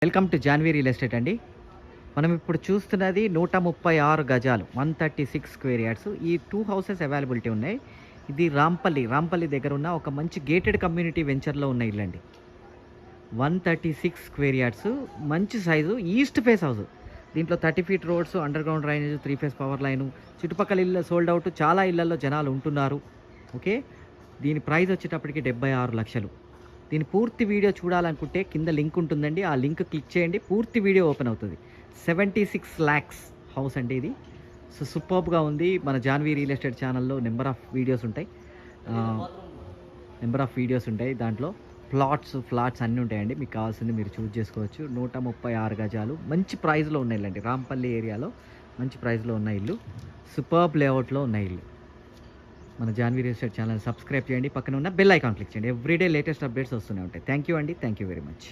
Welcome to Janhvi real estate అండి. మనం ఇప్పుడు చూస్తున్నది 136 గజాలు, 136 స్క్వేర్ యార్డ్స్. ఈ 2 హౌసెస్ అవైలబిలిటీ ఉన్నాయి. ఇది రాంపల్లి దగ్గర ఉన్న ఒక మంచి గేటెడ్ కమ్యూనిటీ వెంచర్లో ఉన్న ఇల్లు అండి. 136 స్క్వేర్ యార్డ్స్, మంచి సైజు, ఈస్ట్ ఫేస్ హౌస్. దీంట్లో 30 feet roads, under ground drainage, 3 phase power line, చుట్టుపక్కల ఇల్లు సోల్డ్ అవుట్, చాలా ఇళ్లలో జనాలు ఉంటున్నారు. ఓకే, దీని ప్రైస్ వచ్చేటప్పటికి 76 లక్షలు. దీని పూర్తి వీడియో చూడాలనుకుంటే కింద లింక్ ఉంటుందండి, ఆ లింక్ క్లిక్ చేయండి, పూర్తి వీడియో ఓపెన్ అవుతుంది. 76 lakhs హౌస్ అండి ఇది. సో సూపర్బ్గా ఉంది. మన జాన్వీ రియల్ ఎస్టేట్ ఛానల్లో నెంబర్ ఆఫ్ వీడియోస్ ఉంటాయి. దాంట్లో ఫ్లాట్స్ అన్నీ ఉంటాయండి. మీకు కావాల్సింది మీరు చూస్ చేసుకోవచ్చు. 136 గజాలు, మంచి ప్రైస్లో ఉన్న ఇల్లు అండి. రాంపల్లి ఏరియాలో మంచి ప్రైస్లో ఉన్న ఇల్లు, సూపర్బ్ లేఅవుట్లో ఉన్న ఇల్లు. మన Janhvi real estate channel subscribe చేయండి, పక్కన ఉన్న బెల్ ఐకాన్ క్లిక్ చేయండి. ఎవ్రీడే లేటెస్ట్ అప్డేట్స్ వస్తూనే ఉంటాయి. థ్యాంక్ యూ అండి, థ్యాంక్ యూ వెరీ మచ్.